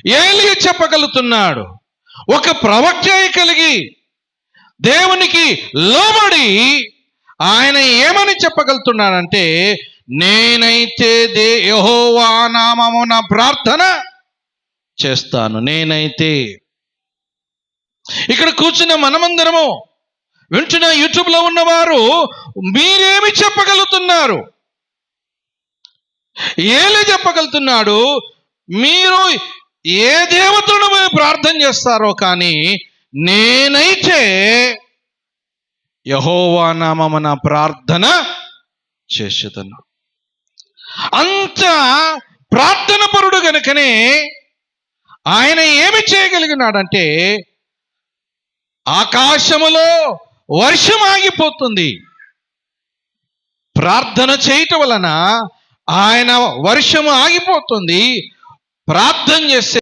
ఏలియా చెప్పగలుగుతున్నాడు. ఒక ప్రవక్త కలిగి దేవునికి లోబడి ఆయన ఏమని చెప్పగలుగుతున్నాడంటే, నేనైతే యెహోవా నామమున ప్రార్థన చేస్తాను. నేనైతే ఇక్కడ కూర్చున్న మనమందరము, వింటున్న యూట్యూబ్లో ఉన్నవారు, మీరేమి చెప్పగలుగుతున్నారు? ఏలే చెప్పగలుగుతున్నాడు, మీరు ఏ దేవతను ప్రార్థన చేస్తారో కానీ నేనైతే యెహోవా నామమున ప్రార్థన చేసేదను. అంత ప్రార్థన పరుడు గనుకనే ఆయన ఏమి చేయగలిగినాడంటే, ఆకాశములో వర్షం ఆగిపోతుంది. ప్రార్థన చేయటం వలన ఆయన వర్షము ఆగిపోతుంది. ప్రార్థన చేస్తే